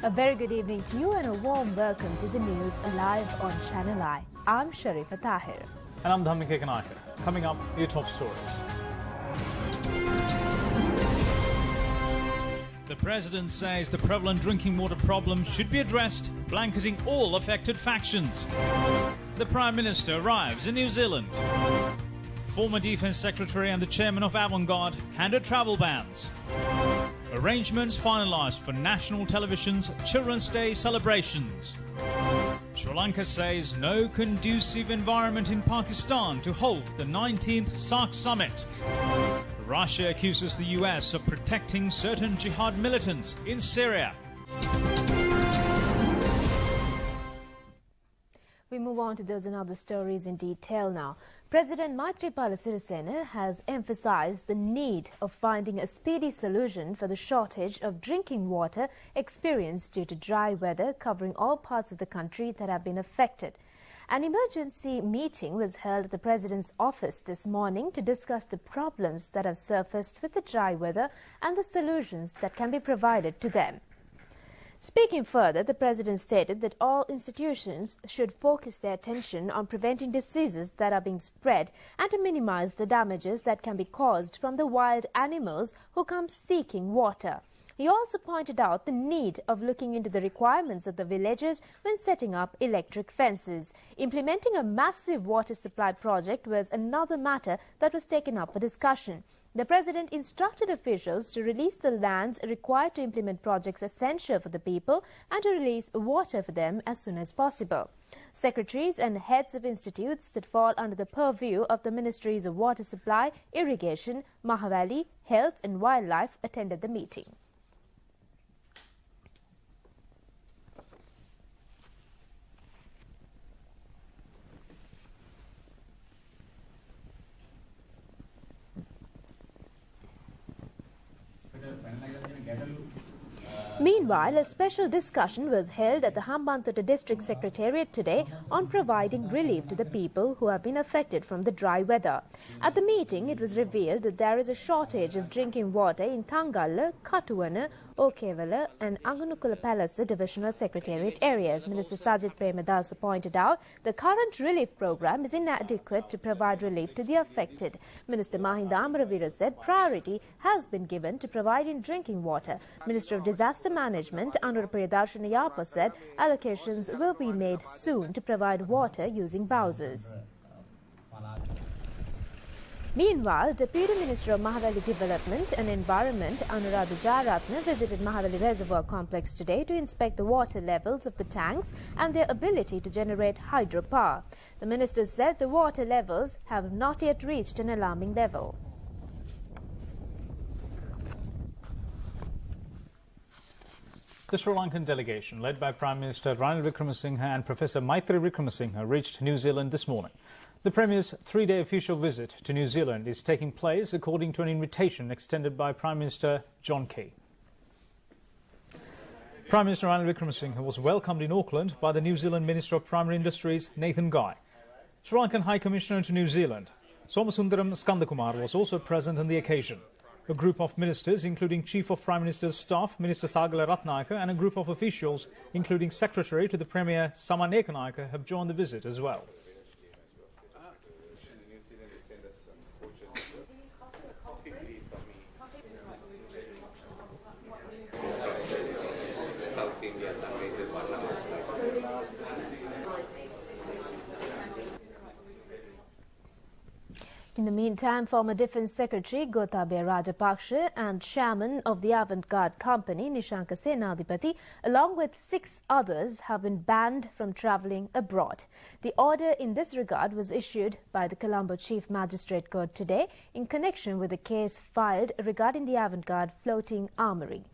A very good evening to you and a warm welcome to the news live on Channel I. I'm Sharifa Tahir. And I'm Dhamike Kanakar. Coming up, your top stories. The President says the prevalent drinking water problem should be addressed, blanketing all affected factions. The Prime Minister arrives in New Zealand. Former Defence Secretary and the Chairman of Avantgarde handed travel bans. Arrangements finalised for national television's Children's Day celebrations. Sri Lanka says no conducive environment in Pakistan to hold the 19th SAARC summit. Russia accuses the US of protecting certain jihad militants in Syria. We move on to those and other stories in detail now. President Maithripala Sirisena has emphasized the need of finding a speedy solution for the shortage of drinking water experienced due to dry weather covering all parts of the country that have been affected. An emergency meeting was held at the President's office this morning to discuss the problems that have surfaced with the dry weather and the solutions that can be provided to them. Speaking further, the President stated that all institutions should focus their attention on preventing diseases that are being spread and to minimize the damages that can be caused from the wild animals who come seeking water. He also pointed out the need of looking into the requirements of the villages when setting up electric fences. Implementing a massive water supply project was another matter that was taken up for discussion. The President instructed officials to release the lands required to implement projects essential for the people and to release water for them as soon as possible. Secretaries and heads of institutes that fall under the purview of the Ministries of Water Supply, Irrigation, Mahawali, Health and Wildlife attended the meeting. Meanwhile, a special discussion was held at the Hambantota District Secretariat today on providing relief to the people who have been affected from the dry weather. At the meeting, it was revealed that there is a shortage of drinking water in Thangalla, Katuwana, Okevala and Anganukula Palace Divisional Secretariat areas. Minister Sajid Premadasa pointed out the current relief program is inadequate to provide relief to the affected. Minister Mahinda Amravira said priority has been given to providing drinking water. Minister of Disaster Management Anura Priyadarshini Yapa said allocations will be made soon to provide water using bowsers. Meanwhile, Deputy Minister of Mahawali Development and Environment Anuradha Jayaratne visited Mahawali Reservoir Complex today to inspect the water levels of the tanks and their ability to generate hydropower. The minister said the water levels have not yet reached an alarming level. The Sri Lankan delegation, led by Prime Minister Ranil Wickremesinghe and Professor Maitri Wickremesinghe, reached New Zealand this morning. The Premier's three-day official visit to New Zealand is taking place according to an invitation extended by Prime Minister John Key. Prime Minister Ranil Wickremesinghe was welcomed in Auckland by the New Zealand Minister of Primary Industries, Nathan Guy. Sri Lankan High Commissioner to New Zealand, Somasundaram Skandakumar, was also present on the occasion. A group of ministers, including Chief of Prime Minister's Staff, Minister Sagala Ratnayaka, and a group of officials, including Secretary to the Premier Saman Ekanayaka, have joined the visit as well. In the meantime, former Defence Secretary Gotabaya Rajapaksa and Chairman of the Avantgarde Company Nishanka Senadipati, along with 6 others, have been banned from travelling abroad. The order in this regard was issued by the Colombo Chief Magistrate Court today in connection with a case filed regarding the Avantgarde floating armoury.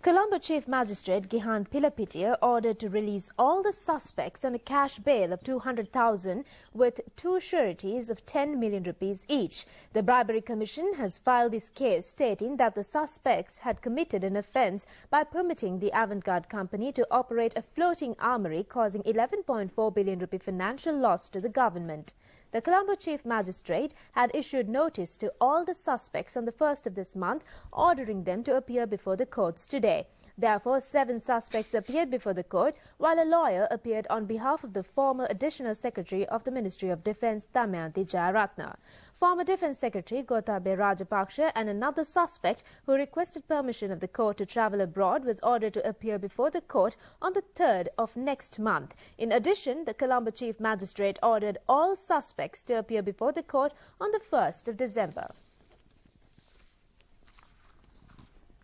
Colombo Chief Magistrate Gihan Pilapitia ordered to release all the suspects on a cash bail of 200,000 with 2 sureties of 10 million rupees each. The Bribery Commission has filed this case stating that the suspects had committed an offence by permitting the Avantgarde Company to operate a floating armoury, causing 11.4 billion rupee financial loss to the government. The Colombo Chief Magistrate had issued notice to all the suspects on the 1st of this month, ordering them to appear before the courts today. Therefore, 7 suspects appeared before the court, while a lawyer appeared on behalf of the former Additional Secretary of the Ministry of Defence, Damayanti Jayaratna. Former Defence Secretary Gotabaya Rajapaksa and another suspect who requested permission of the court to travel abroad was ordered to appear before the court on the 3rd of next month. In addition, the Colombo Chief Magistrate ordered all suspects to appear before the court on the 1st of December.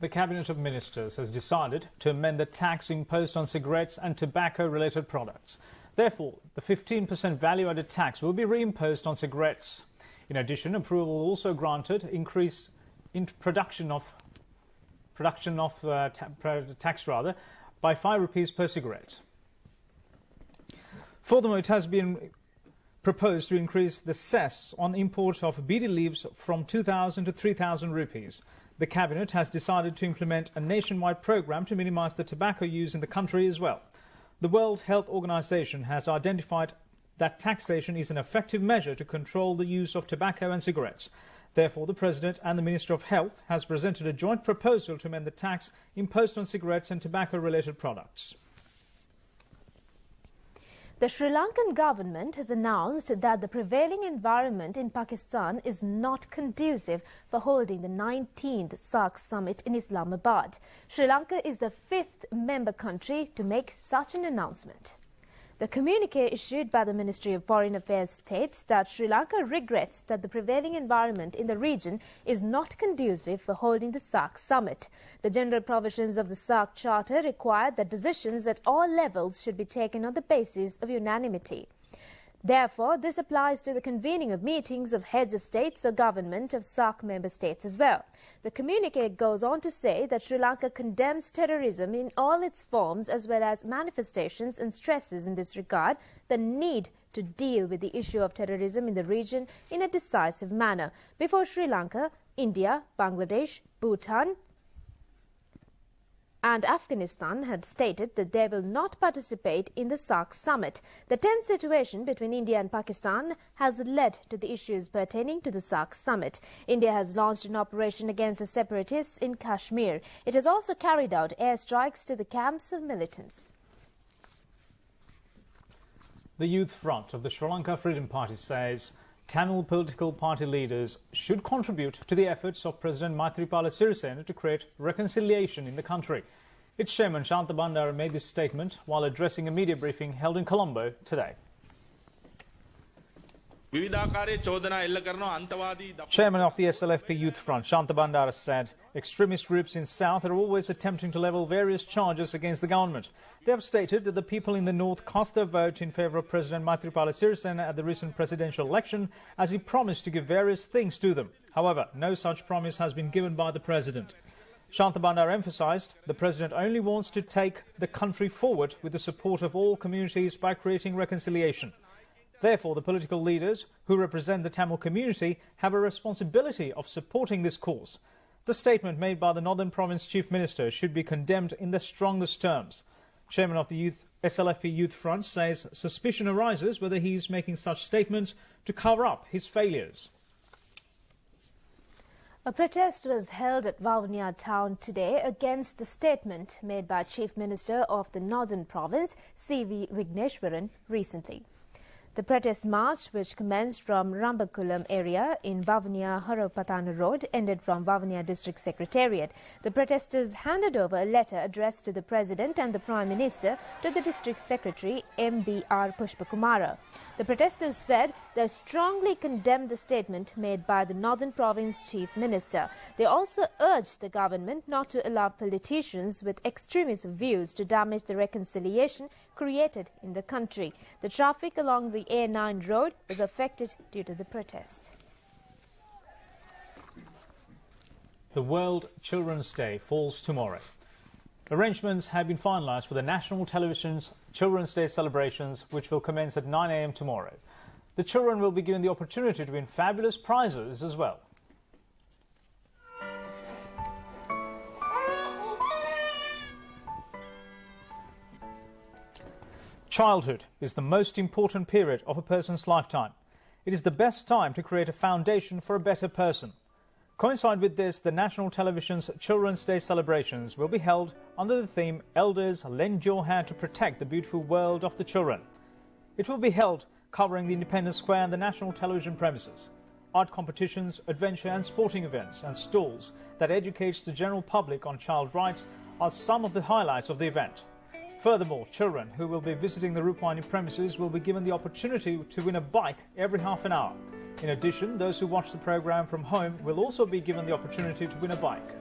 The Cabinet of Ministers has decided to amend the tax imposed on cigarettes and tobacco-related products. Therefore, the 15% value-added tax will be reimposed on cigarettes. In addition, approval also granted increased production of tax by 5 rupees per cigarette. Furthermore, it has been proposed to increase the cess on import of bidi leaves from 2,000 to 3,000 rupees. The Cabinet has decided to implement a nationwide program to minimize the tobacco use in the country as well. The World Health Organization has identified that taxation is an effective measure to control the use of tobacco and cigarettes. Therefore, the President and the Minister of Health has presented a joint proposal to amend the tax imposed on cigarettes and tobacco-related products. The Sri Lankan government has announced that the prevailing environment in Pakistan is not conducive for holding the 19th SAARC summit in Islamabad. Sri Lanka is the 5th member country to make such an announcement. The communique issued by the Ministry of Foreign Affairs states that Sri Lanka regrets that the prevailing environment in the region is not conducive for holding the SAARC summit. The general provisions of the SAARC Charter require that decisions at all levels should be taken on the basis of unanimity. Therefore, this applies to the convening of meetings of heads of states or government of SAARC member states as well. The communique goes on to say that Sri Lanka condemns terrorism in all its forms as well as manifestations and stresses in this regard the need to deal with the issue of terrorism in the region in a decisive manner. Before Sri Lanka, India, Bangladesh, Bhutan and Afghanistan had stated that they will not participate in the SAARC summit. The tense situation between India and Pakistan has led to the issues pertaining to the SAARC summit. India has launched an operation against the separatists in Kashmir. It has also carried out airstrikes to the camps of militants. The Youth Front of the Sri Lanka Freedom Party says Tamil political party leaders should contribute to the efforts of President Maithripala Sirisena to create reconciliation in the country. Its chairman Shantha Bandara made this statement while addressing a media briefing held in Colombo today. Chairman of the SLFP Youth Front, Shantha Bandara, said extremist groups in South are always attempting to level various charges against the government. They have stated that the people in the North cast their vote in favour of President Maithripala Sirisena at the recent presidential election as he promised to give various things to them. However, no such promise has been given by the President. Shantha Bandara emphasised the President only wants to take the country forward with the support of all communities by creating reconciliation. Therefore, the political leaders who represent the Tamil community have a responsibility of supporting this cause. The statement made by the Northern Province Chief Minister should be condemned in the strongest terms. Chairman of the SLFP Youth Front says suspicion arises whether he is making such statements to cover up his failures. A protest was held at Vavuniya town today against the statement made by Chief Minister of the Northern Province, C.V. Vigneshwaran, recently. The protest march, which commenced from Rambakulam area in Vavuniya Haropatana Road, ended from Vavuniya District Secretariat. The protesters handed over a letter addressed to the President and the Prime Minister to the District Secretary M.B.R. Pushpakumara. The protesters said they strongly condemned the statement made by the Northern Province Chief Minister. They also urged the government not to allow politicians with extremist views to damage the reconciliation created in the country. The traffic along the A9 road was affected due to the protest. The World Children's Day falls tomorrow. Arrangements have been finalised for the National Television's Children's Day celebrations, which will commence at 9 a.m. tomorrow. The children will be given the opportunity to win fabulous prizes as well. Childhood is the most important period of a person's lifetime. It is the best time to create a foundation for a better person. coincide with this, the national television's Children's Day celebrations will be held under the theme Elders Lend Your Hand to Protect the Beautiful World of the Children. It will be held covering the Independence Square and the national television premises. Art competitions, adventure and sporting events and stalls that educates the general public on child rights are some of the highlights of the event. Furthermore, children who will be visiting the Rupavahini premises will be given the opportunity to win a bike every half an hour. In addition, those who watch the program from home will also be given the opportunity to win a bike.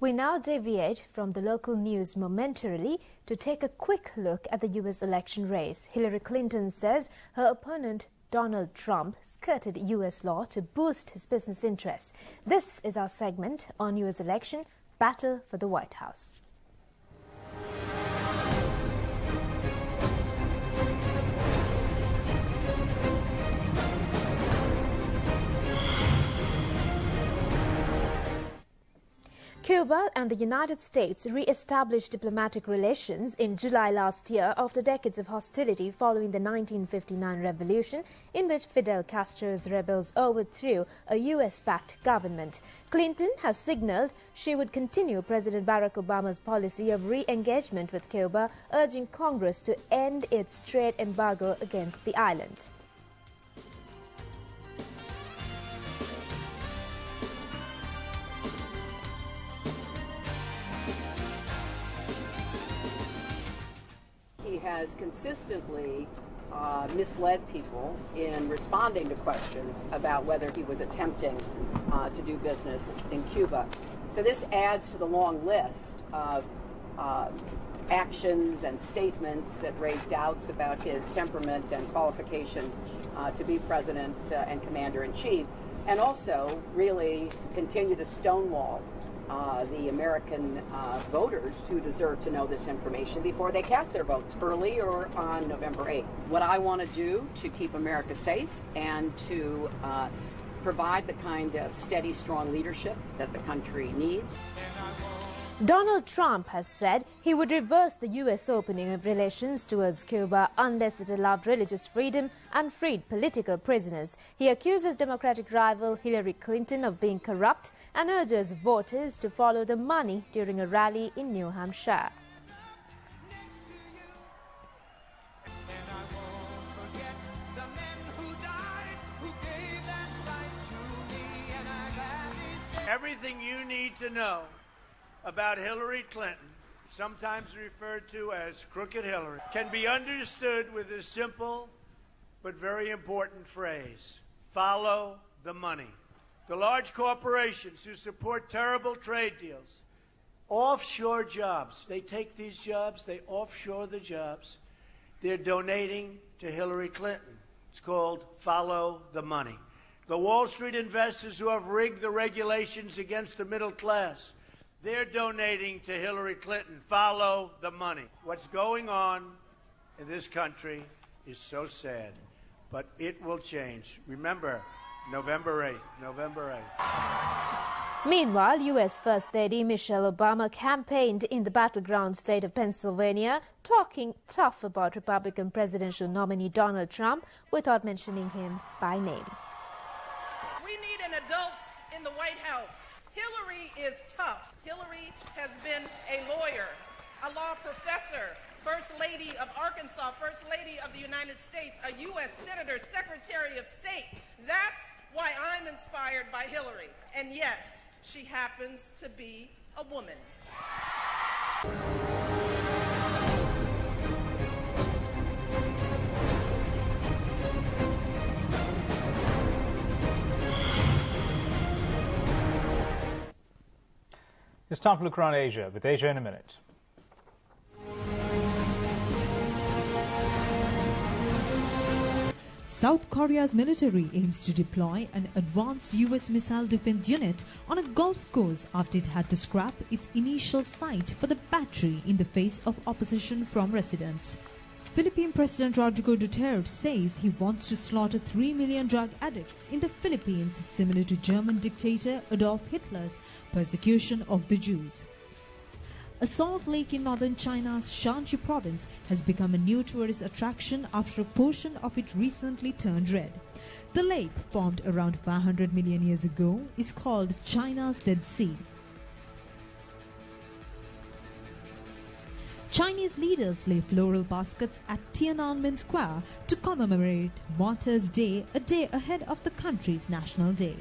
We now deviate from the local news momentarily to take a quick look at the US election race. Hillary Clinton says her opponent Donald Trump skirted US law to boost his business interests. This is our segment on US election, Battle for the White House. Cuba and the United States re-established diplomatic relations in July last year after decades of hostility following the 1959 revolution in which Fidel Castro's rebels overthrew a US-backed government. Clinton has signaled she would continue President Barack Obama's policy of re-engagement with Cuba, urging Congress to end its trade embargo against the island. He has consistently misled people in responding to questions about whether he was attempting to do business in Cuba. So this adds to the long list of actions and statements that raise doubts about his temperament and qualification to be president and commander-in-chief, and also really continue to stonewall the American voters who deserve to know this information before they cast their votes early or on November 8th. What I want to do to keep America safe and to provide the kind of steady, strong leadership that the country needs. Donald Trump has said he would reverse the U.S. opening of relations towards Cuba unless it allowed religious freedom and freed political prisoners. He accuses Democratic rival Hillary Clinton of being corrupt and urges voters to follow the money during a rally in New Hampshire. Everything you need to know about Hillary Clinton, sometimes referred to as Crooked Hillary, can be understood with a simple but very important phrase: follow the money. The large corporations who support terrible trade deals, offshore jobs, they take these jobs, they offshore the jobs, they're donating to Hillary Clinton. It's called follow the money. The Wall Street investors who have rigged the regulations against the middle class, they're donating to Hillary Clinton. Follow the money. What's going on in this country is so sad, but it will change. Remember, November 8th, November 8th. Meanwhile, U.S. First Lady Michelle Obama campaigned in the battleground state of Pennsylvania, talking tough about Republican presidential nominee Donald Trump without mentioning him by name. We need an adult in the White House. Hillary is tough. Hillary has been a lawyer, a law professor, First Lady of Arkansas, First Lady of the United States, a U.S. Senator, Secretary of State. That's why I'm inspired by Hillary. And yes, she happens to be a woman. It's time to look around Asia with Asia in a Minute. South Korea's military aims to deploy an advanced US missile defense unit on a golf course after it had to scrap its initial site for the battery in the face of opposition from residents. Philippine President Rodrigo Duterte says he wants to slaughter 3 million drug addicts in the Philippines, similar to German dictator Adolf Hitler's persecution of the Jews. A salt lake in northern China's Shanxi province has become a new tourist attraction after a portion of it recently turned red. The lake, formed around 500 million years ago, is called China's Dead Sea. Chinese leaders lay floral baskets at Tiananmen Square to commemorate Martyrs' Day, a day ahead of the country's National Day.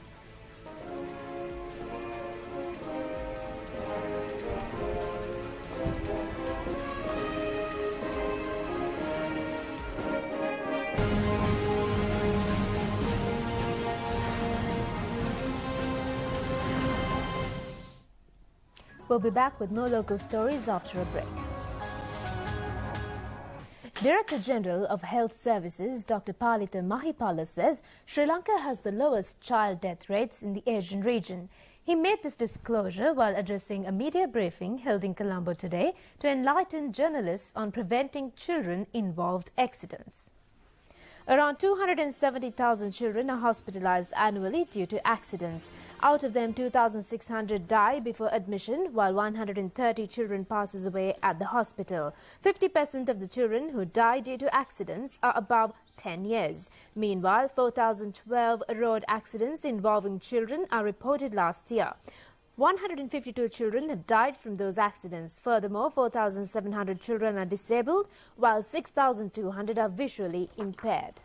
We'll be back with more local stories after a break. Director General of Health Services Dr. Palitha Mahipala says Sri Lanka has the lowest child death rates in the Asian region. He made this disclosure while addressing a media briefing held in Colombo today to enlighten journalists on preventing children-involved accidents. Around 270,000 children are hospitalized annually due to accidents. Out of them, 2,600 die before admission, while 130 children passes away at the hospital. 50% of the children who die due to accidents are above 10 years. Meanwhile, 4,012 road accidents involving children are reported last year. 152 children have died from those accidents. Furthermore, 4,700 children are disabled, while 6,200 are visually impaired.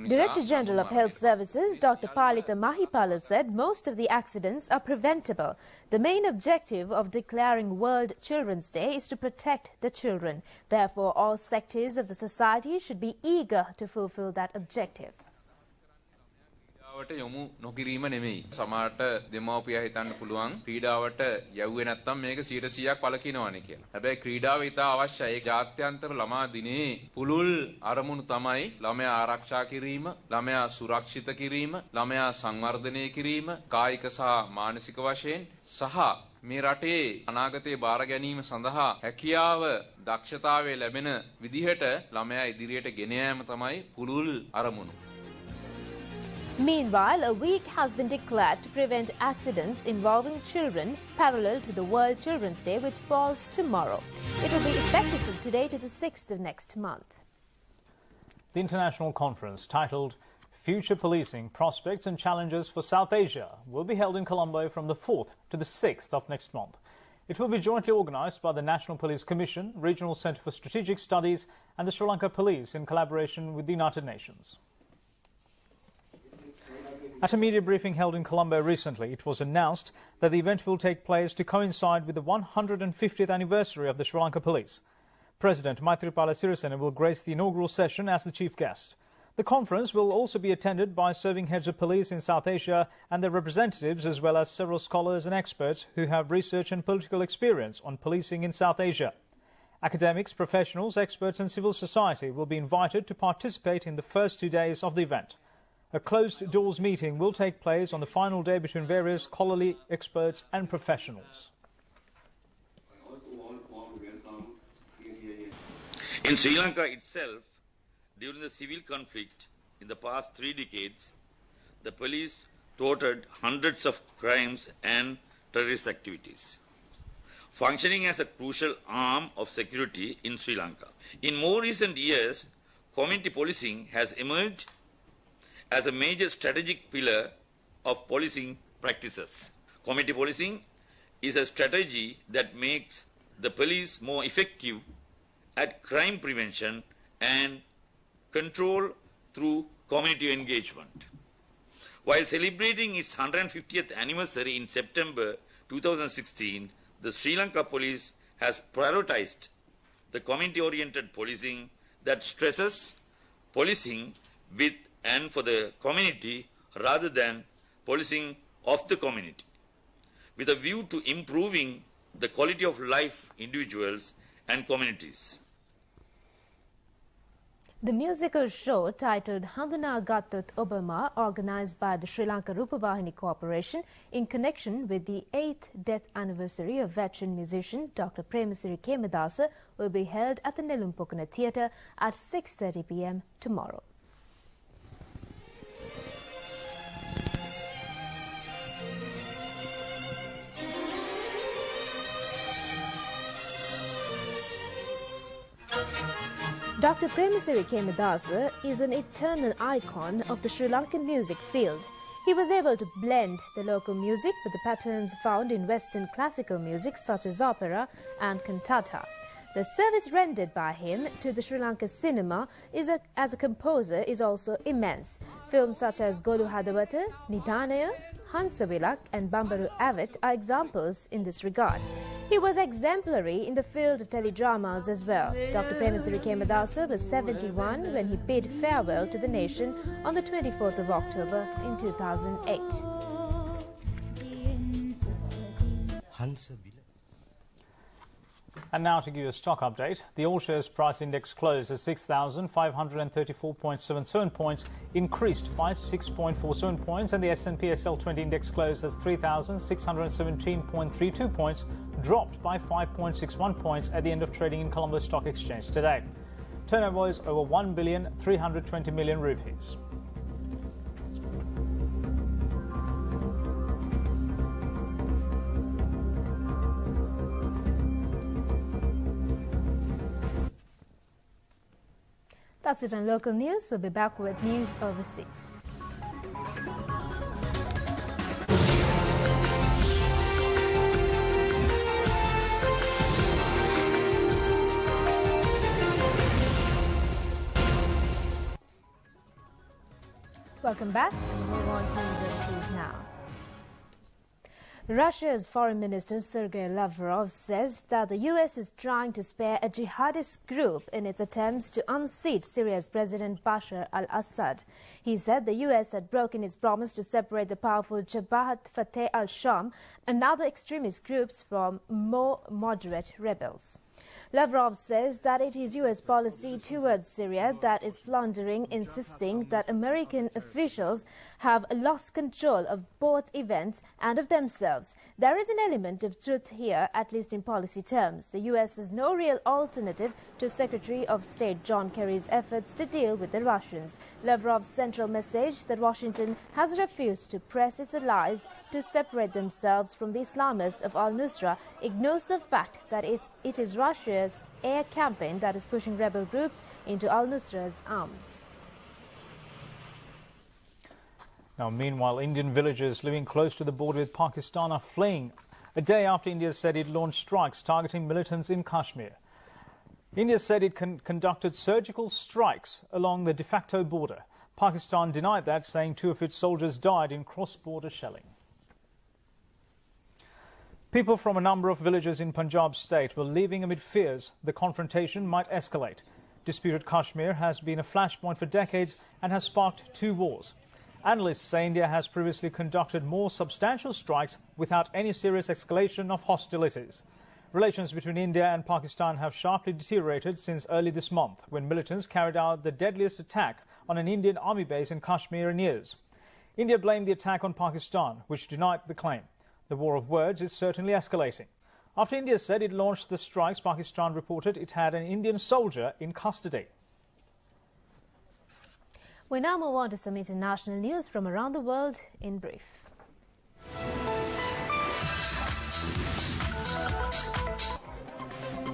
Director General of Health Services Dr. Palitha Mahipala said most of the accidents are preventable. The main objective of declaring World Children's Day is to protect the children. Therefore, all sectors of the society should be eager to fulfill that objective. යොමු නොකිරීම නෙමෙයි. සමහරට දෙමව්පියා හිතන්න පුළුවන් ක්‍රීඩාවට යවුවේ නැත්තම් මේක 100%ක් පළකිනවනේ කියලා. හැබැයි ක්‍රීඩාව ඉතා අවශ්‍යයි. ඒ ජාත්‍යන්තර ළමා දිනේ පුළුල් අරමුණු තමයි ළමයා ආරක්ෂා කිරීම, ළමයා සුරක්ෂිත කිරීම, ළමයා සංවර්ධනය කිරීම, කායික සහ මානසික වශයෙන් සහ මේ රටේ අනාගතයේ බාර ගැනීම සඳහා හැකියාව දක්ෂතාවය ලැබෙන විදිහට ළමයා ඉදිරියට ගෙන යාම තමයි පුළුල් අරමුණු. Meanwhile, a week has been declared to prevent accidents involving children parallel to the World Children's Day, which falls tomorrow. It will be effective from today to the 6th of next month. The international conference titled Future Policing, Prospects and Challenges for South Asia will be held in Colombo from the 4th to the 6th of next month. It will be jointly organised by the National Police Commission, Regional Centre for Strategic Studies and the Sri Lanka Police in collaboration with the United Nations. At a media briefing held in Colombo recently, it was announced that the event will take place to coincide with the 150th anniversary of the Sri Lanka Police. President Maithripala Sirisena will grace the inaugural session as the chief guest. The conference will also be attended by serving heads of police in South Asia and their representatives, as well as several scholars and experts who have research and political experience on policing in South Asia. Academics, professionals, experts and civil society will be invited to participate in the first 2 days of the event. A closed-doors meeting will take place on the final day between various scholarly experts and professionals. In Sri Lanka itself, during the civil conflict in the past 3 decades, the police thwarted hundreds of crimes and terrorist activities, functioning as a crucial arm of security in Sri Lanka. In more recent years, community policing has emerged as a major strategic pillar of policing practices. Community policing is a strategy that makes the police more effective at crime prevention and control through community engagement. While celebrating its 150th anniversary in September 2016, the Sri Lanka Police has prioritized the community-oriented policing that stresses policing with and for the community rather than policing of the community, with a view to improving the quality of life individuals and communities. The musical show titled Handuna Gattut Obama, organised by the Sri Lanka Rupavahini Corporation in connection with the 8th death anniversary of veteran musician Dr. Premasiri Kemadasa, will be held at the Nelumpokana Theatre at 6:30 p.m. tomorrow. Dr. Premasiri Kemadasa is an eternal icon of the Sri Lankan music field. He was able to blend the local music with the patterns found in Western classical music such as opera and cantata. The service rendered by him to the Sri Lanka cinema as a composer is also immense. Films such as Golu Hadawata, Nidhanaya, Hansavilak and Bambaru Avit are examples in this regard. He was exemplary in the field of teledramas as well. Dr. Premasiri Kemadasa was 71 when he bid farewell to the nation on the 24th of October in 2008. And now to give you a stock update. The all-shares price index closed at 6,534.77 points, increased by 6.47 points, and the S&P SL20 index closed at 3,617.32 points, dropped by 5.61 points at the end of trading in Colombo Stock Exchange today. Turnover was over 1,320,000,000 rupees. That's it on local news. We'll be back with news overseas. Welcome back, and we move on to news overseas now. Russia's Foreign Minister Sergei Lavrov says that the US is trying to spare a jihadist group in its attempts to unseat Syria's President Bashar al-Assad. He said the US had broken its promise to separate the powerful Jabhat Fateh al-Sham and other extremist groups from more moderate rebels. Lavrov says that it is US policy towards Syria that is floundering, insisting that American officials have lost control of both events and of themselves. There is an element of truth here, at least in policy terms. The US is no real alternative to Secretary of State John Kerry's efforts to deal with the Russians. Lavrov's central message that Washington has refused to press its allies to separate themselves from the Islamists of al-Nusra ignores the fact that it is Russia's air campaign that is pushing rebel groups into al-Nusra's arms. Now, meanwhile, Indian villagers living close to the border with Pakistan are fleeing a day after India said it launched strikes targeting militants in Kashmir. India said it conducted surgical strikes along the de facto border. Pakistan denied that, saying 2 of its soldiers died in cross-border shelling. People from a number of villages in Punjab state were leaving amid fears the confrontation might escalate. Disputed Kashmir has been a flashpoint for decades and has sparked 2 wars. Analysts say India has previously conducted more substantial strikes without any serious escalation of hostilities. Relations between India and Pakistan have sharply deteriorated since early this month, when militants carried out the deadliest attack on an Indian army base in Kashmir in years. India blamed the attack on Pakistan, which denied the claim. The war of words is certainly escalating. After India said it launched the strikes, Pakistan reported it had an Indian soldier in custody. We now move on to some international news from around the world in brief.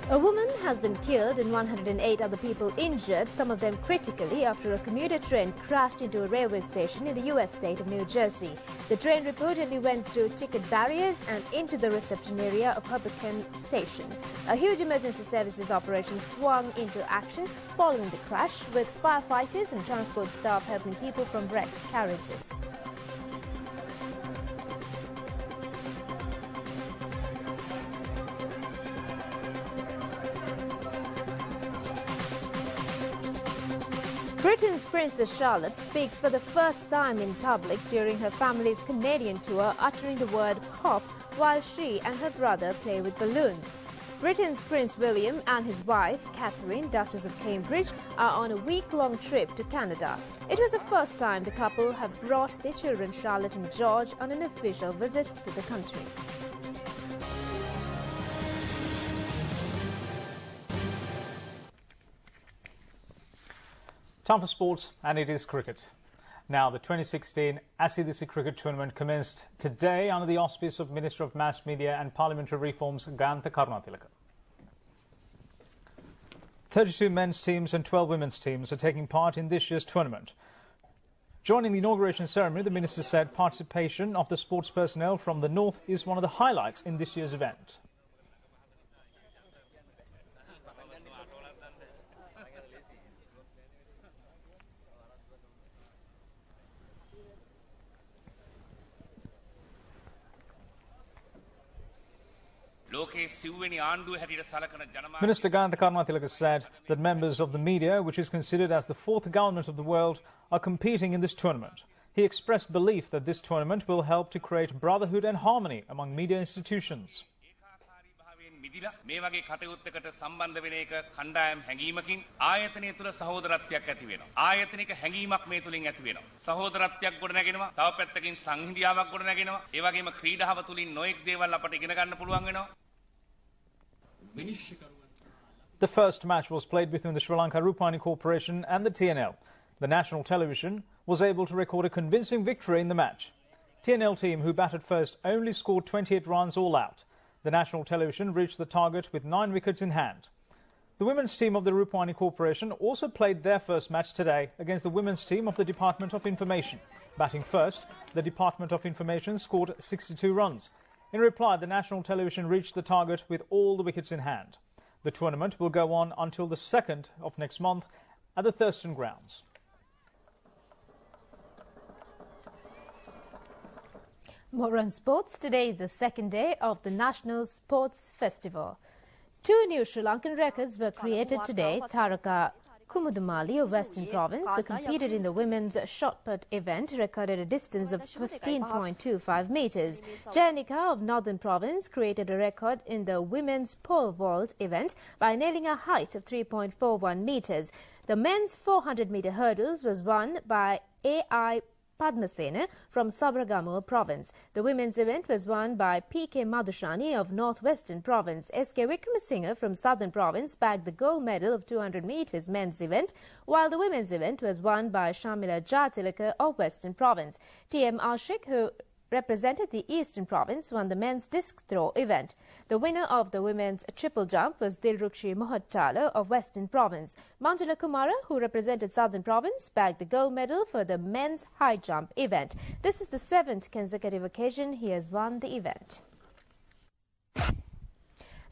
A woman has been killed and 108 other people injured, some of them critically, after a commuter train crashed into a railway station in the US state of New Jersey. The train reportedly went through ticket barriers and into the reception area of Hoboken Station. A huge emergency services operation swung into action following the crash, with firefighters and transport staff helping people from wrecked carriages. Britain's Princess Charlotte speaks for the first time in public during her family's Canadian tour, uttering the word pop while she and her brother play with balloons. Britain's Prince William and his wife, Catherine, Duchess of Cambridge, are on a week-long trip to Canada. It was the first time the couple have brought their children Charlotte and George on an official visit to the country. Time for sports, and it is cricket. Now, the 2016 ACDC cricket tournament commenced today under the auspice of Minister of Mass Media and Parliamentary Reforms, Ganta Karunatilaka. 32 men's teams and 12 women's teams are taking part in this year's tournament. Joining the inauguration ceremony, the Minister said participation of the sports personnel from the north is one of the highlights in this year's event. Minister Ganta Karunatilaka said that members of the media, which is considered as the fourth government of the world, are competing in this tournament. He expressed belief that this tournament will help to create brotherhood and harmony among media institutions. මේ වගේ කටයුත්තකට සම්බන්ධ වෙන එක කණ්ඩායම් හැඟීමකින් ආයතනය තුල සහෝදරත්වයක් ඇති වෙනවා. ආයතනික හැඟීමක් මේ තුලින් ඇති වෙනවා. සහෝදරත්වයක් ගොඩනගෙනවා. තව පැත්තකින් සංහිඳියාවක් ගොඩනගෙනවා. ඒ වගේම ක්‍රීඩාව තුලින් නොඑක් දේවල් අපට ඉගෙන ගන්න පුළුවන් වෙනවා. The first match was played between the Sri Lanka Rupavahini Corporation and the TNL. The national television was able to record a convincing victory in the match. TNL team, who batted first, only scored 28 runs all out. The national television reached the target with 9 wickets in hand. The women's team of the Rupavahini Corporation also played their first match today against the women's team of the Department of Information. Batting first, the Department of Information scored 62 runs. In reply, the national television reached the target with all the wickets in hand. The tournament will go on until the 2nd of next month at the Thurston grounds. More on sports. Today is the second day of the National Sports Festival. 2 new Sri Lankan records were created today. Taraka Kumudumali of Western Province, who competed in the women's shot put event, recorded a distance of 15.25 metres. Jayanika of Northern Province created a record in the women's pole vault event by nailing a height of 3.41 metres. The men's 400-metre hurdles was won by A.I. Padmasena from Sabaragamuwa Province. The women's event was won by P.K. Madhushani of Northwestern Province. S.K. Vikramasinghe from Southern Province bagged the gold medal of 200 metres men's event, while the women's event was won by Shamila Jatilaka of Western Province. T.M. Ashik, who represented the Eastern Province, won the men's disc throw event. The winner of the women's triple jump was Dilrukshi Mohattala of Western Province. Manjula Kumara, who represented Southern Province, bagged the gold medal for the men's high jump event. This is the 7th consecutive occasion he has won the event.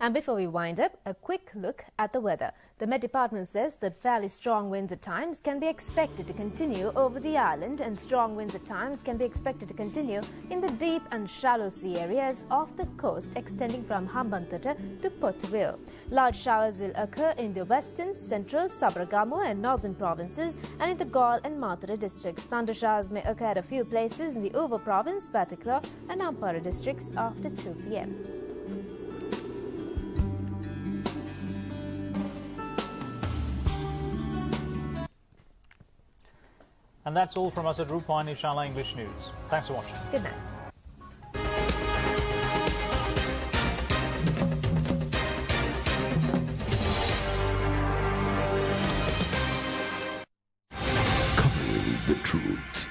And before we wind up, a quick look at the weather. The Met Department says that fairly strong winds at times can be expected to continue over the island, and strong winds at times can be expected to continue in the deep and shallow sea areas off the coast extending from Hambantota to Pottuவில். Large showers will occur in the western, central, Sabaragamuwa and northern provinces and in the Galle and Mathura districts. Thunder showers may occur at a few places in the Uva province, Batticaloa and Ampara districts after 2 p.m. And that's all from us at Rupavahini Shala English News. Thanks for watching. Good night. Covering the truth.